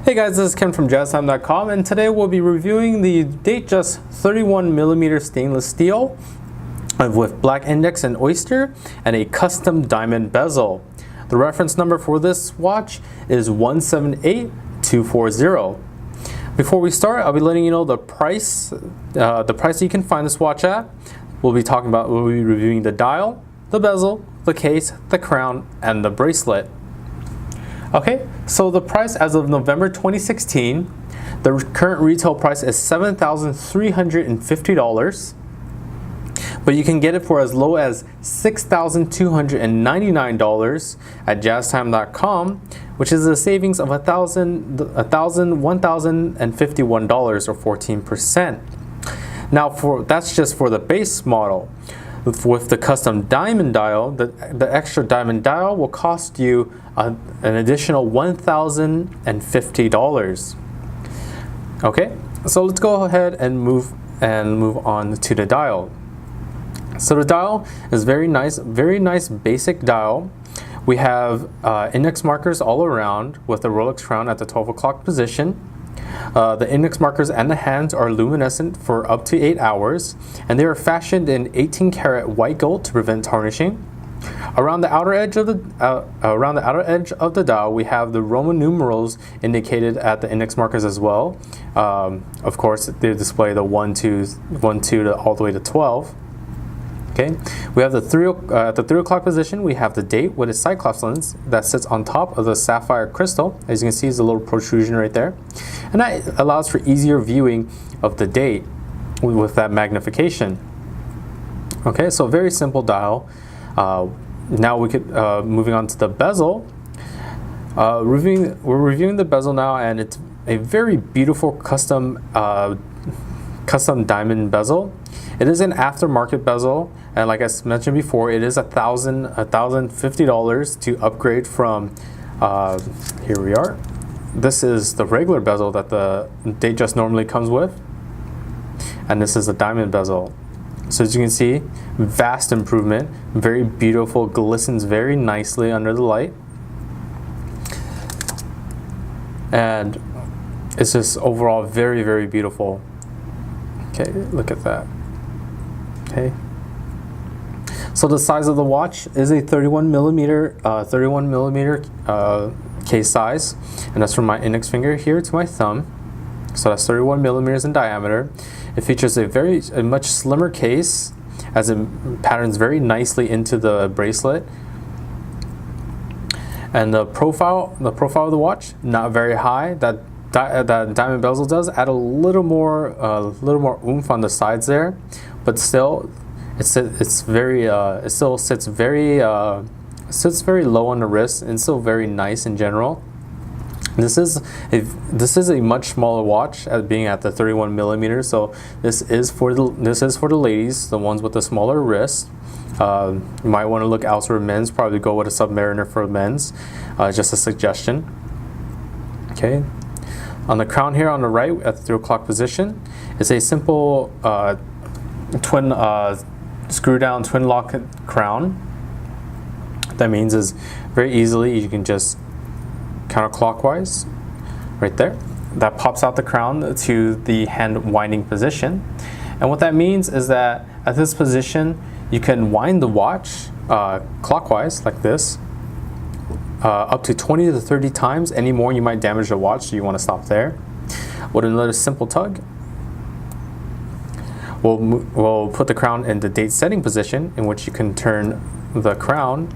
Hey guys, this is Ken from JazTime.com, and today we'll be reviewing the Datejust 31mm stainless steel with black index and oyster and a custom diamond bezel. The reference number for this watch is 178240. Before we start, I'll be letting you know the price that you can find this watch at. We'll be reviewing the dial, the bezel, the case, the crown, and the bracelet. Okay, so the price as of November 2016, the current retail price is $7,350, but you can get it for as low as $6,299 at JazTime.com, which is a savings of $1,051 or 14%. Now, that's just for the base model. With the custom diamond dial, the extra diamond dial will cost you an additional $1,050. Okay, so let's go ahead and move on to the dial. So the dial is very nice basic dial. We have index markers all around with the Rolex crown at the 12 o'clock position. The index markers and the hands are luminescent for up to 8 hours, and they are fashioned in 18 karat white gold to prevent tarnishing. Around the outer edge of the dial, we have the Roman numerals indicated at the index markers as well. Of course, they display the 1, 2 all the way to 12. Okay, we have at the 3 o'clock position, we have the date with a cyclops lens that sits on top of the sapphire crystal. As you can see, there's a little protrusion right there, and that allows for easier viewing of the date with that magnification. Okay, so very simple dial. Now we could moving on to the bezel. We're reviewing the bezel now, and it's a very beautiful custom diamond bezel. It is an aftermarket bezel, and like I mentioned before, it is $1,050 to upgrade from. Here we are. This is the regular bezel that the Datejust normally comes with, and this is the diamond bezel. So as you can see, vast improvement, very beautiful, glistens very nicely under the light, and it's just overall very, very beautiful. Okay, look at that. Okay, so the size of the watch is a 31mm case size, and that's from my index finger here to my thumb. So that's 31 millimeters in diameter. It features a much slimmer case, as it patterns very nicely into the bracelet. And the profile of the watch, not very high. That diamond bezel does add a little more oomph on the sides there, but still, it still sits very low on the wrist, and still very nice in general. This is a much smaller watch, at being at the 31 millimeters. So this is for the ladies, the ones with the smaller wrist. You might want to look elsewhere. Men's, probably go with a Submariner for men's. Just a suggestion. Okay. On the crown here on the right at the 3 o'clock position, it's a simple twin screw down twin lock crown. What that means is very easily you can just counterclockwise right there. That pops out the crown to the hand winding position. And what that means is that at this position you can wind the watch clockwise like this up to 20 to 30 times. Any more you might damage the watch, so you want to stop there. With another simple tug, we'll put the crown in the date setting position, in which you can turn the crown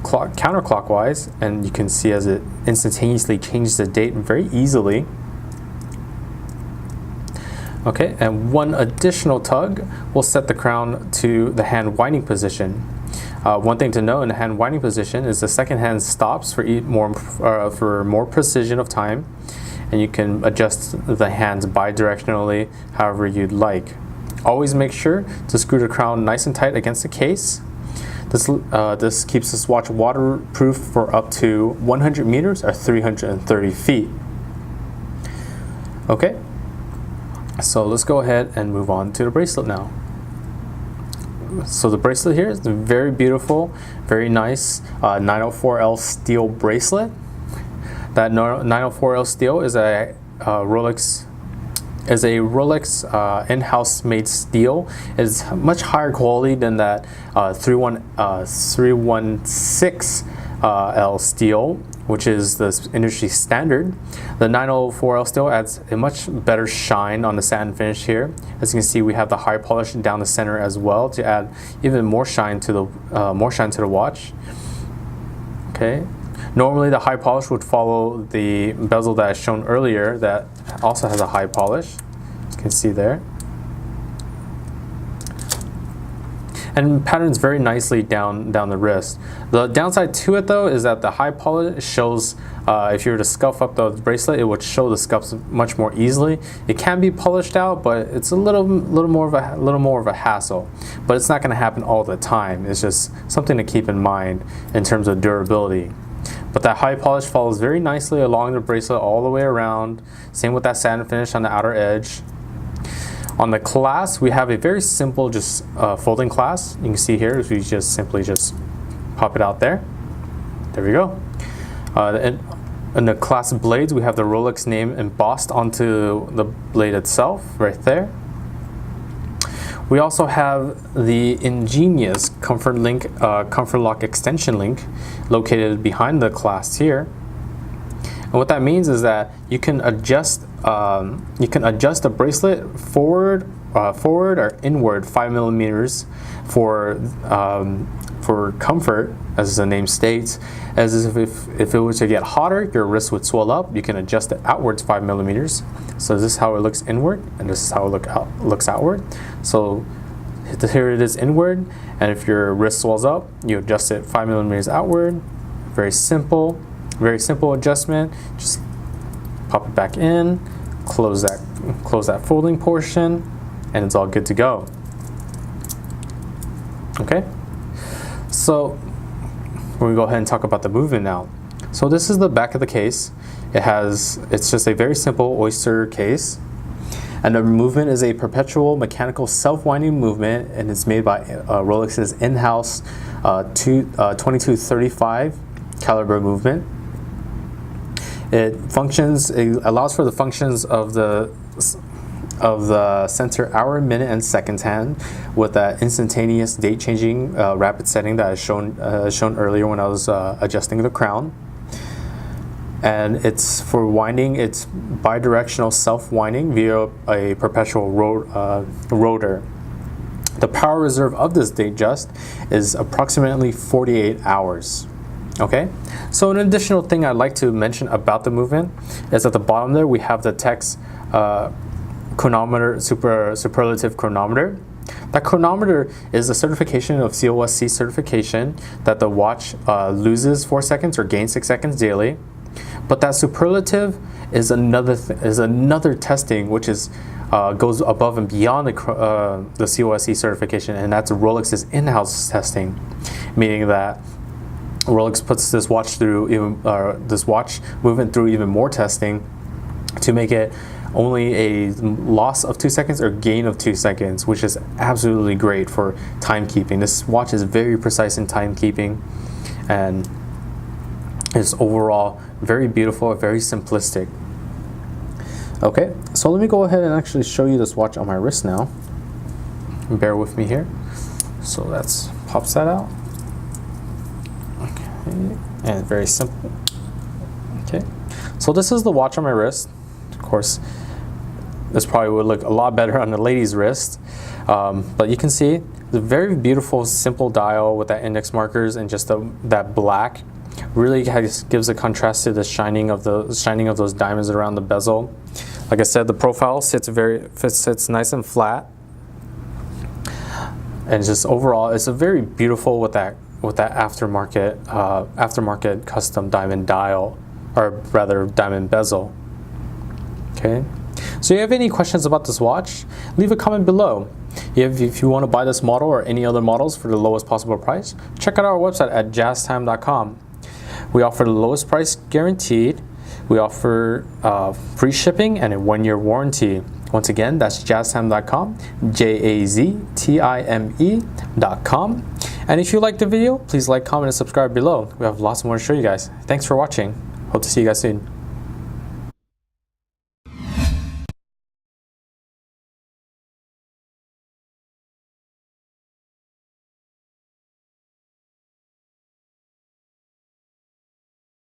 counterclockwise, and you can see as it instantaneously changes the date very easily. Okay, and one additional tug will set the crown to the hand winding position. One thing to note in the hand winding position is the second hand stops for more precision of time, and you can adjust the hands bidirectionally however you'd like. Always make sure to screw the crown nice and tight against the case. This keeps this watch waterproof for up to 100 meters or 330 feet. Okay, so let's go ahead and move on to the bracelet now. So the bracelet here is very beautiful, very nice 904L steel bracelet. That 904L steel is a Rolex in-house made steel. It's much higher quality than that 316L steel, which is the industry standard. The 904L steel adds a much better shine on the satin finish here. As you can see, we have the high polish down the center as well to add even more shine to the watch. Okay. Normally the high polish would follow the bezel that I shown earlier that also has a high polish, as you can see there. And patterns very nicely down the wrist. The downside to it though is that the high polish shows, if you were to scuff up the bracelet, it would show the scuffs much more easily. It can be polished out, but it's a little more of a hassle. But it's not going to happen all the time. It's just something to keep in mind in terms of durability. But that high polish follows very nicely along the bracelet all the way around. Same with that satin finish on the outer edge. On the clasp, we have a very simple just folding clasp. You can see here, if we just simply pop it out there. There we go. In the clasp blades, we have the Rolex name embossed onto the blade itself, right there. We also have the ingenious Comfort Lock extension link located behind the clasp here. And what that means is that you can adjust the bracelet forward or inward 5 millimeters for comfort, as the name states. As if it were to get hotter, your wrist would swell up. You can adjust it outwards 5 millimeters. So this is how it looks inward, and this is how it looks outward. So here it is inward, and if your wrist swells up, you adjust it 5 millimeters outward. Very simple adjustment. Just pop it back in, close that folding portion, and it's all good to go. Okay, so we're gonna go ahead and talk about the movement now. So this is the back of the case. It's just a very simple oyster case, and the movement is a perpetual mechanical self-winding movement, and it's made by Rolex's in-house 2235 caliber movement. It allows for the functions of the center hour, minute, and seconds hand with that instantaneous date changing rapid setting that I shown earlier when I was adjusting the crown. And it's for winding, it's bidirectional self-winding via a perpetual rotor. The power reserve of this Datejust is approximately 48 hours. Okay, so an additional thing I'd like to mention about the movement is at the bottom there we have the text chronometer, superlative chronometer. That chronometer is a certification of COSC certification that the watch loses 4 seconds or gains 6 seconds daily. But that superlative is another testing which goes above and beyond the COSC certification, and that's Rolex's in-house testing, meaning that Rolex puts this watch movement through even more testing to make it only a loss of 2 seconds or gain of 2 seconds, which is absolutely great for timekeeping. This watch is very precise in timekeeping, and it's overall very beautiful, very simplistic. Okay, so let me go ahead and actually show you this watch on my wrist now. Bear with me here. So that's pops that out. Okay, and very simple. Okay, so this is the watch on my wrist. Of course, this probably would look a lot better on the lady's wrist, but you can see the very beautiful, simple dial with that index markers and just that black. Really gives a contrast to the shining of those diamonds around the bezel. Like I said, the profile sits nice and flat, and just overall, it's a very beautiful with that aftermarket custom diamond dial, or rather diamond bezel. Okay, so if you have any questions about this watch, leave a comment below. If you want to buy this model or any other models for the lowest possible price, check out our website at JazTime.com. We offer the lowest price guaranteed. We offer free shipping and a 1-year warranty. Once again, that's JazTime.com, JazTime.com. And if you liked the video, please like, comment, and subscribe below. We have lots more to show you guys. Thanks for watching. Hope to see you guys soon.